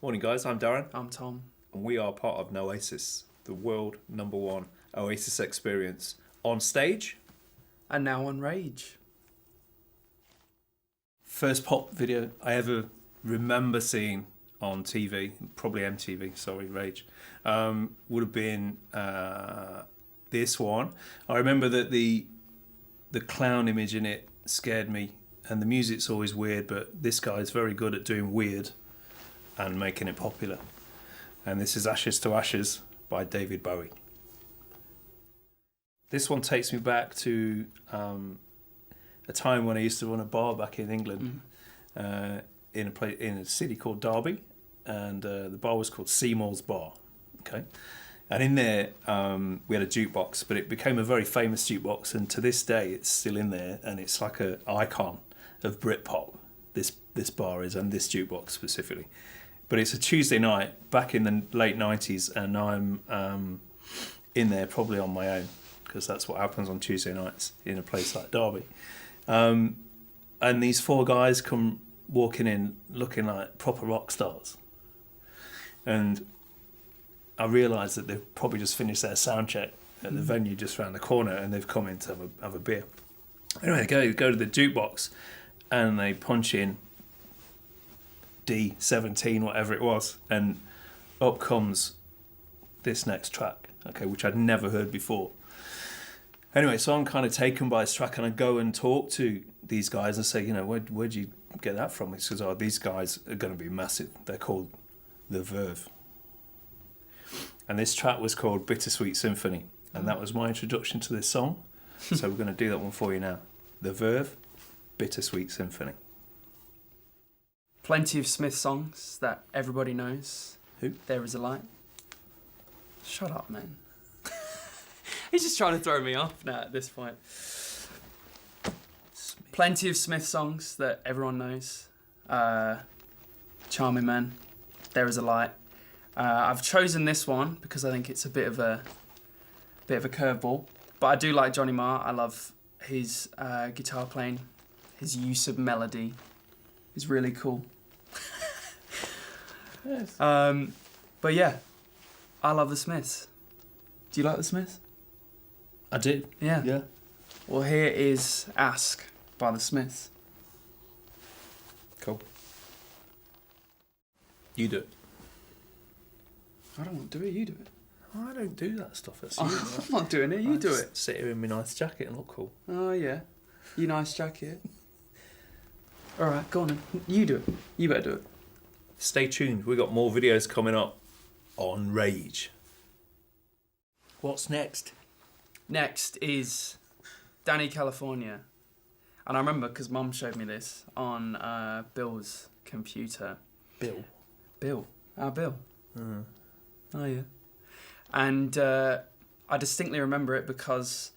Morning, guys. I'm Darren, I'm Tom. and we are part of Noasis, the world #1 Oasis experience on stage. And now on Rage. First pop video I ever remember seeing on TV, probably MTV, sorry, Rage, would have been this one. I remember that the clown image in it scared me, and the music's always weird, but this guy's very good at doing weird and making it popular. And this is Ashes to Ashes by David Bowie. This one takes me back to a time when I used to run a bar back in England, in a city called Derby, and the bar was called Seymour's Bar. Okay, and in there we had a jukebox, but it became a very famous jukebox, and to this day it's still in there, and it's like an icon of Britpop. This bar is, and this jukebox specifically. But it's a Tuesday night back in the late 90s, and I'm in there probably on my own, because that's what happens on Tuesday nights in a place like Derby. And these four guys come walking in looking like proper rock stars. And I realised that they've probably just finished their sound check at the venue just around the corner, and they've come in to have a beer. Anyway, they go to the jukebox and they punch in D17, whatever it was, and up comes this next track, okay, which I'd never heard before. Anyway, so I'm kind of taken by this track, and I go and talk to these guys and say, where'd you get that from? He says, these guys are going to be massive. They're called The Verve. And this track was called Bittersweet Symphony, and that was my introduction to this song. So we're going to do that one for you now. The Verve, Bittersweet Symphony. Plenty of Smith songs that everybody knows. Who? There Is a Light. Shut up, man. He's just trying to throw me off now at this point. Plenty of Smith songs that everyone knows. Charming Man, There Is a Light. I've chosen this one because I think it's a bit of a curveball. But I do like Johnny Marr. I love his guitar playing. His use of melody is really cool. Yes. But yeah, I love the Smiths. Do you like the Smiths? I do. Yeah. Yeah. Well, here is Ask by the Smiths. Cool. You do it. I don't want to do it, you do it. I don't do that stuff. That's I'm not doing it, you do it. Sit here in my nice jacket and look cool. Oh yeah, you nice jacket. Alright, go on then. You do it. You better do it. Stay tuned. We've got more videos coming up on Rage. What's next? Next is Danny California. And I remember because Mum showed me this on Bill's computer. Bill. Our Bill. Oh yeah. And I distinctly remember it because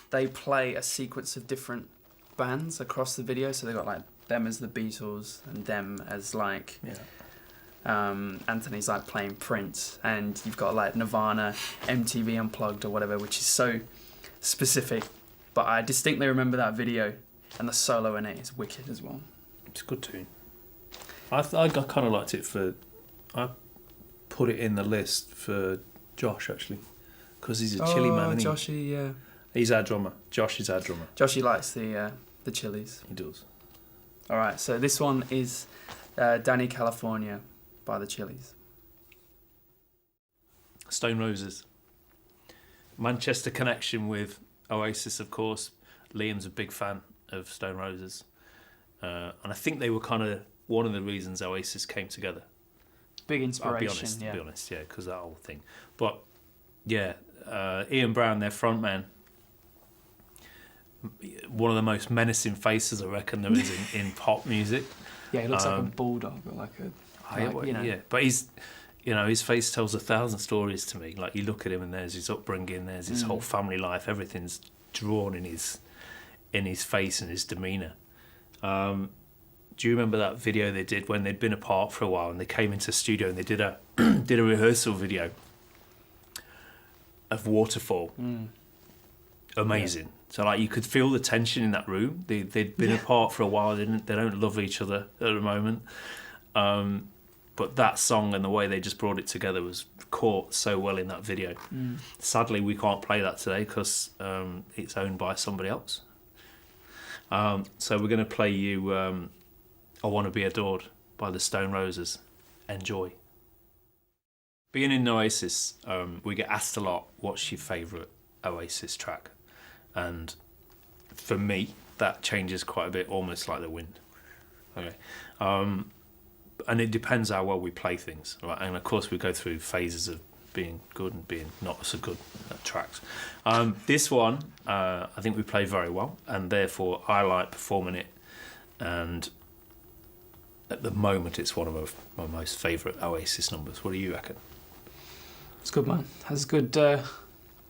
they play a sequence of different bands across the video. So they got like them as the Beatles and them as like Anthony's like playing Prince, and you've got like Nirvana, MTV Unplugged or whatever, which is so specific. But I distinctly remember that video, and the solo in it is wicked as well. It's a good tune. I kind of liked it I put it in the list for Josh actually, because he's a chili man. Isn't he? Joshy, yeah. He's our drummer. Josh is our drummer. Joshy likes the chilies. He does. All right, so this one is Danny California by the Chili's. Stone Roses. Manchester connection with Oasis, of course. Liam's a big fan of Stone Roses. And I think they were kind of one of the reasons Oasis came together. Big inspiration, I'll be honest, because that whole thing. But, yeah, Ian Brown, their frontman, one of the most menacing faces I reckon there is in pop music. Yeah, he looks like a bulldog, or like a... Yeah, but he's, his face tells 1,000 stories to me. Like, you look at him and there's his upbringing, there's his whole family life, everything's drawn in his face and his demeanour. Do you remember that video they did when they'd been apart for a while and they came into the studio and they did a rehearsal video of Waterfall? Amazing. So like you could feel the tension in that room. They'd been apart for a while. They don't love each other at the moment. But that song and the way they just brought it together was caught so well in that video. Sadly, we can't play that today because it's owned by somebody else. So we're going to play you I Want to Be Adored by the Stone Roses. Enjoy. Being in Oasis, we get asked a lot, what's your favourite Oasis track? And for me, that changes quite a bit, almost like the wind. Okay. And it depends how well we play things, right? And of course, we go through phases of being good and being not so good at tracks. This one, I think we play very well, and therefore I like performing it. And at the moment, it's one of my most favourite Oasis numbers. What do you reckon? It's good, man. Has good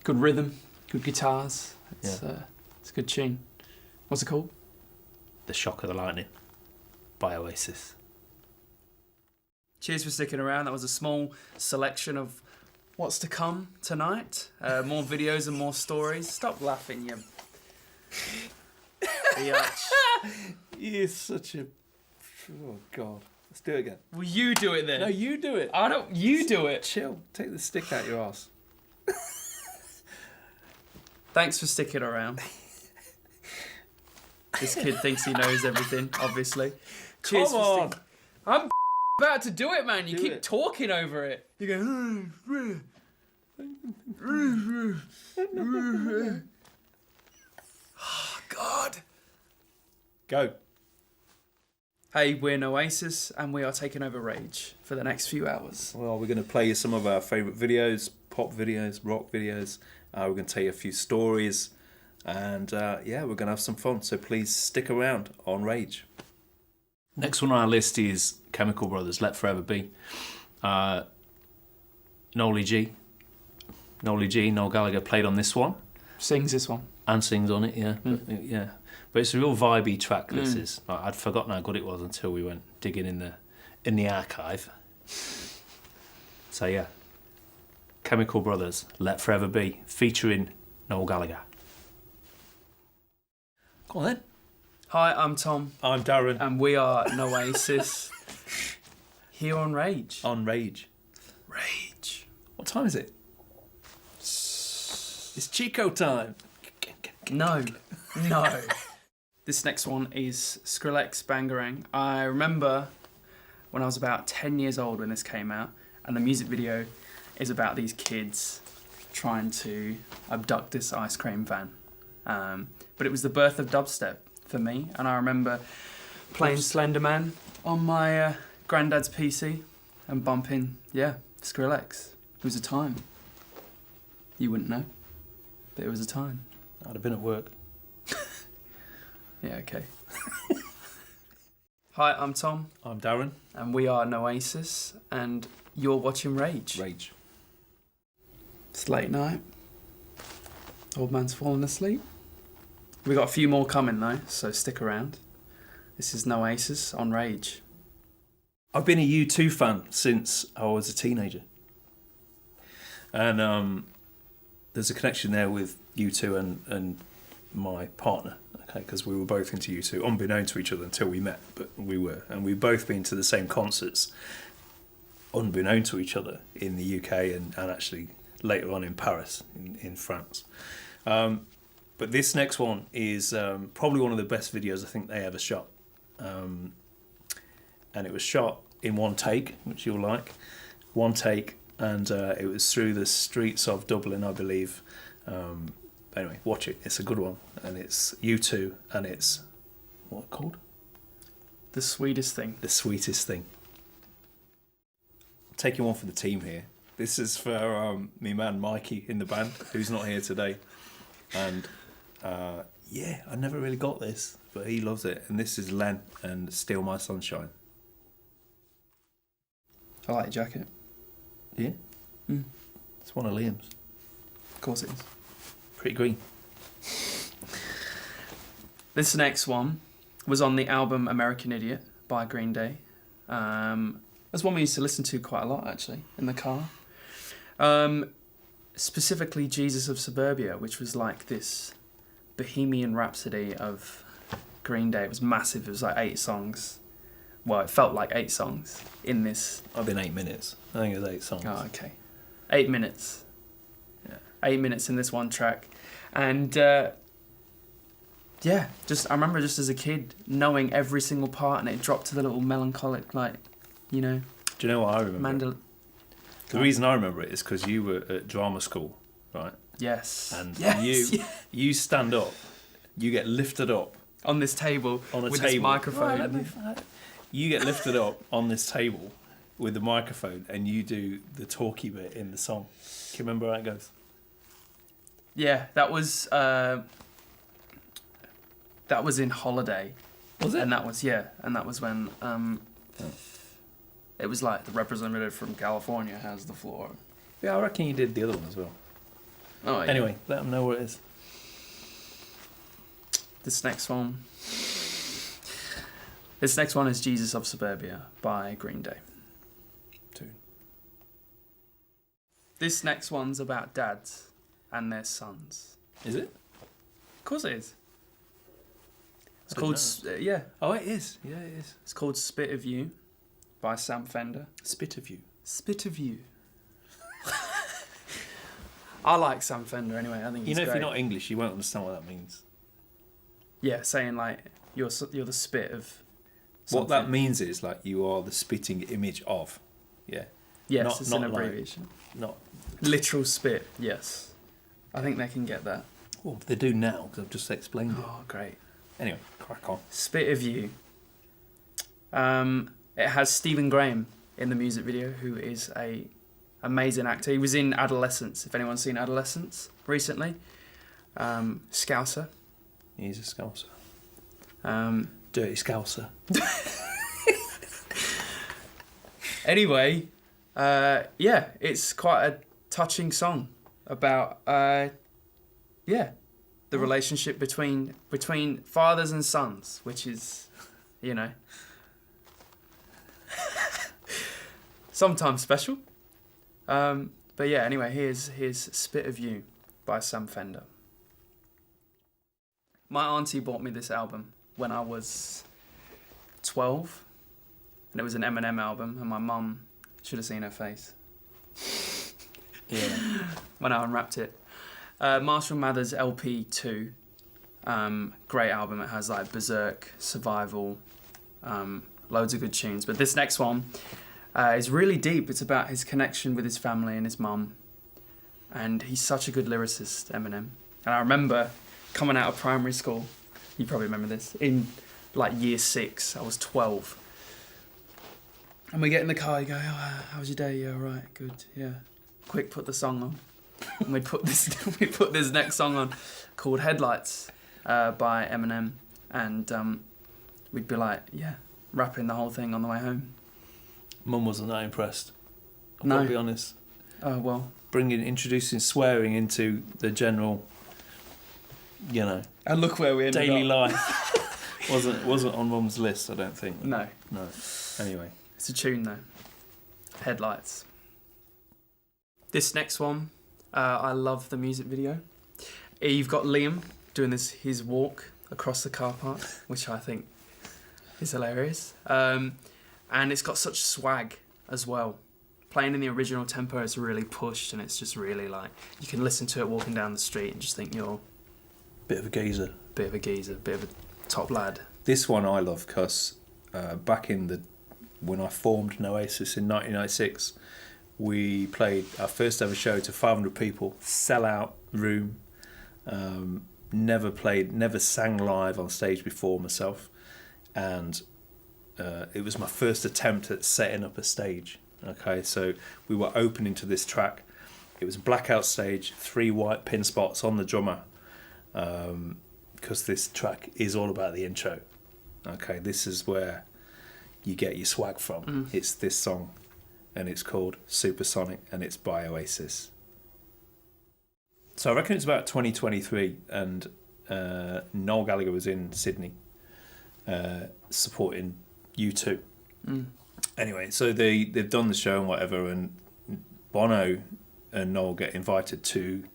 rhythm, good guitars. It's a good tune. What's it called? The Shock of the Lightning by Oasis. Cheers for sticking around. That was a small selection of what's to come tonight. More videos and more stories. Stop laughing, you biatch. You're such a... Oh, God. Let's do it again. Will you do it then? No, you do it. I don't... You do it. Chill. Take the stick out your ass. Thanks for sticking around. This kid thinks he knows everything, obviously. Cheers Come on. I'm about to do it, man. You Do keep it. talking over it. You go... Oh, God. Go. Hey, we're Oasis, and we are taking over Rage for the next few hours. Well, we're going to play you some of our favourite videos, pop videos, rock videos. We're going to tell you a few stories. And, we're going to have some fun. So please stick around on Rage. Next one on our list is Chemical Brothers, Let Forever Be. Noel G, Noel Gallagher played on this one. Sings this one. And sings on it, yeah. But it's a real vibey track, this is. I'd forgotten how good it was until we went digging in the archive. So, yeah. Chemical Brothers, Let Forever Be, featuring Noel Gallagher. Go on then. Hi, I'm Tom. I'm Darren. And we are Noasis. Here on Rage. On Rage. Rage. What time is it? It's Chico time. No. This next one is Skrillex Bangarang. I remember when I was about 10 years old when this came out, and the music video is about these kids trying to abduct this ice cream van. But it was the birth of dubstep for me, and I remember playing Slenderman on my granddad's PC and bumping, Skrillex. It was a time. You wouldn't know, but it was a time. I'd have been at work. Yeah, okay. Hi, I'm Tom. I'm Darren. And we are Noasis, and you're watching Rage. Rage. It's late night. Old man's falling asleep. We got a few more coming though, so stick around. This is Noasis on Rage. I've been a U2 fan since I was a teenager. And there's a connection there with U2 and my partner, okay, because we were both into U2, unbeknown to each other until we met, but we were. And we've both been to the same concerts, unbeknown to each other, in the UK and actually later on in Paris, in France. But this next one is probably one of the best videos I think they ever shot. And it was shot in one take, which you'll like. One take, and it was through the streets of Dublin, I believe. Anyway, watch it. It's a good one. And it's U2, and it's... what called? The Sweetest Thing. The Sweetest Thing. I'm taking one for the team here. This is for me man Mikey in the band, who's not here today. And I never really got this, but he loves it. And this is Len and Steal My Sunshine. I like your jacket. Yeah? It's one of Liam's. Of course it is. Pretty green. This next one was on the album American Idiot by Green Day. That's one we used to listen to quite a lot, actually, in the car. Specifically Jesus of Suburbia, which was like this Bohemian Rhapsody of Green Day. It was massive. It was like 8 songs. well, it felt like 8 songs in this. I've been 8 minutes. I think it was 8 songs. Oh, okay. 8 minutes. Yeah. 8 minutes in this one track. And, yeah, I remember just as a kid knowing every single part, and it dropped to the little melancholic, like, you know. Do you know what I remember? The reason I remember it is because you were at drama school, right? Yes. And yes. you stand up, you get lifted up on this table with this microphone. You get lifted up on this table with the microphone, and you do the talky bit in the song. Can you remember how it goes? Yeah, that was in Holiday. Was it? And that was when it was like the representative from California has the floor. Yeah, I reckon you did the other one as well. Oh, yeah. Anyway, let them know what it is. This next one is Jesus of Suburbia by Green Day. Tune. This next one's about dads and their sons. Is it? Of course it is. It's called... yeah. Oh, it is. Yeah, it is. It's called Spit of You by Sam Fender. Spit of You. Spit of You. I like Sam Fender anyway. I think he's great. If you're not English, you won't understand what that means. Yeah, saying like you're the spit of something. What that means is like you are the spitting image of. Yeah. Yes, it's an abbreviation. Not literal spit. Yes, I think they can get that. Well, they do now because I've just explained it. Oh, great. Anyway, crack on. Spit of You. It has Stephen Graham in the music video, who is a amazing actor. He was in Adolescence. If anyone's seen Adolescence recently, Scouser. He's a Scouser. Dirty Scouser. Anyway, yeah, it's quite a touching song about the relationship between fathers and sons, which is, you know, sometimes special. But yeah, anyway, here's Spit of You by Sam Fender. My auntie bought me this album when I was 12, and it was an Eminem album, and my mum should have seen her face. Yeah. When I unwrapped it. Marshall Mathers LP 2, great album. It has like Berserk, Survival, loads of good tunes. But this next one is really deep. It's about his connection with his family and his mum. And he's such a good lyricist, Eminem. And I remember coming out of primary school, you probably remember this, in like year 6, I was 12. And we get in the car, you go, oh, how was your day? Yeah, all right, good, yeah. Quick, put the song on. And we put this next song on called Headlights by Eminem. And we'd be like, yeah, rapping the whole thing on the way home. Mum wasn't that impressed. I've no. got to be honest. Oh, well. Introducing swearing into the general, you know, and look where we ended daily up. life. wasn't on Mum's list, I don't think. No. Anyway. It's a tune though. Headlights. This next one, I love the music video. You've got Liam doing his walk across the car park, which I think is hilarious. And it's got such swag as well. Playing in the original tempo is really pushed, and it's just really like, you can listen to it walking down the street and just think you're... Bit of a geezer. Bit of a top lad. This one I love because back when I formed Noasis in 1996, we played our first ever show to 500 people, sell-out room. Never sang live on stage before myself, and it was my first attempt at setting up a stage. Okay, so we were opening to this track. It was a blackout stage, 3 white pin spots on the drummer, because this track is all about the intro. Okay, this is where you get your swag from. It's this song, and it's called Supersonic, and it's by Oasis. So I reckon it's about 2023, and Noel Gallagher was in Sydney supporting U2. Anyway, so they've done the show and whatever, and Bono and Noel get invited to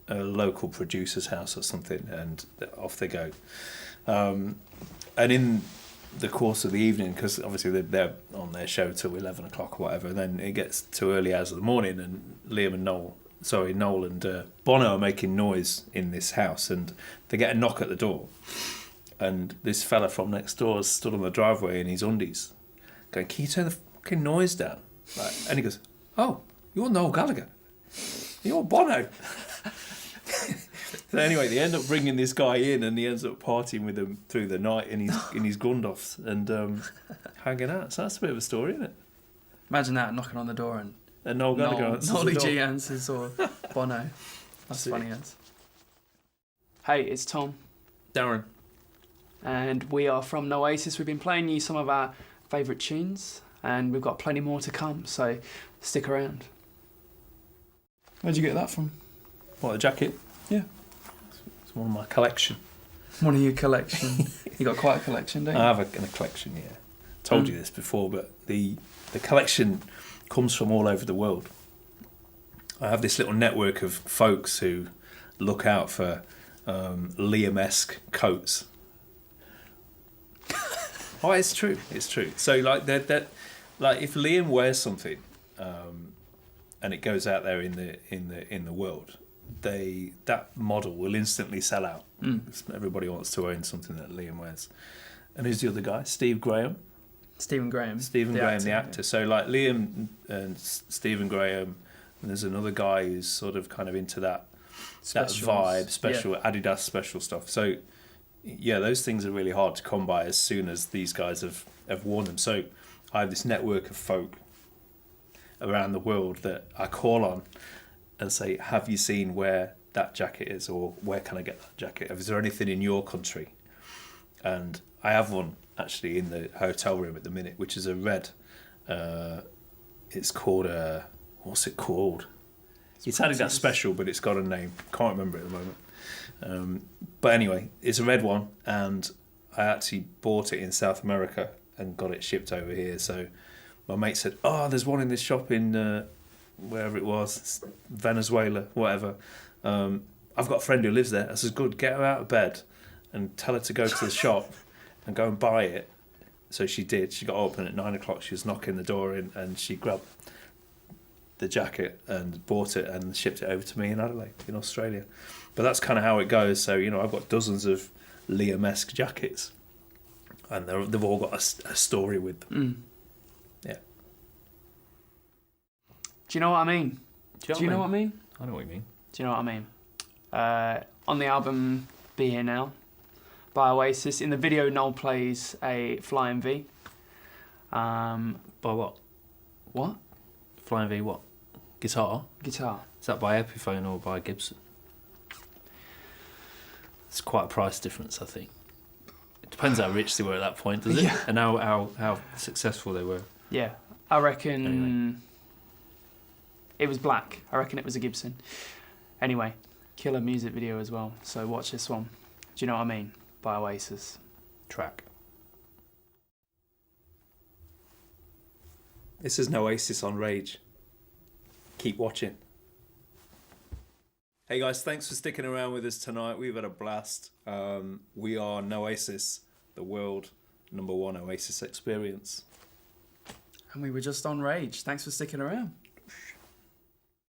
a local producer's house or something, and off they go. And in the course of the evening, because obviously they're on their show till 11 o'clock or whatever, and then it gets to early hours of the morning, and Noel and Bono are making noise in this house, and they get a knock at the door, and this fella from next door is stood on the driveway in his undies going, "Can you turn the fucking noise down?" And he goes, "Oh, you're Noel Gallagher. You're Bono." So anyway, they end up bringing this guy in, and he ends up partying with them through the night in his Grundoffs and hanging out. So that's a bit of a story, isn't it? Imagine that, knocking on the door and Noel Gallagher answers the Nolly door. G answers or Bono. That's funny as. Hey, it's Tom. Darren. And we are from Noasis. We've been playing you some of our favourite tunes, and we've got plenty more to come, so stick around. Where'd you get that from? What, a jacket? Yeah. It's one of my collection. One of your collection. You got quite a collection, don't you? I have a collection, yeah. Told you this before, but the collection comes from all over the world. I have this little network of folks who look out for Liam-esque coats. Oh, it's true. It's true. So, like that, like if Liam wears something, and it goes out there in the world, that model will instantly sell out. Everybody wants to own something that Liam wears. And who's the other guy? Stephen Graham, the actor. So, like Liam and Stephen Graham, and there's another guy who's sort of kind of into that vibe, Adidas special stuff. So. Yeah, those things are really hard to come by as soon as these guys have worn them. So I have this network of folk around the world that I call on and say, "Have you seen where that jacket is, or where can I get that jacket? Is there anything in your country?" And I have one actually in the hotel room at the minute, which is a red. It's called what's it called? It's Adidas special, but it's got a name. Can't remember it at the moment. But anyway, it's a red one, and I actually bought it in South America and got it shipped over here. So my mate said, "Oh, there's one in this shop in wherever it was, Venezuela, whatever. I've got a friend who lives there." I said, "Good, get her out of bed and tell her to go to the shop and go and buy it." So she did. She got open at 9 o'clock. She was knocking the door in, and she grabbed the jacket and bought it and shipped it over to me in Adelaide, in Australia. But that's kind of how it goes. So, I've got dozens of Liam-esque jackets, and they've all got a story with them. Yeah. Do you know what I mean? Do you know what I mean? I know what you mean. Do you know what I mean? On the album Be Here Now by Oasis, in the video, Noel plays a flying V. By what? What? Flying V what? Guitar? Guitar. Is that by Epiphone or by Gibson? It's quite a price difference, I think. It depends how rich they were at that point, does it? Yeah. And how successful they were. Yeah. I reckon Anyway. It was black. I reckon it was a Gibson. Anyway, killer music video as well. So watch this one. Do you know what I mean? By Oasis. Track. This is Noasis on Rage. Keep watching. Hey guys, thanks for sticking around with us tonight. We've had a blast. We are Noasis, the world #1 Oasis experience. And we were just on Rage. Thanks for sticking around.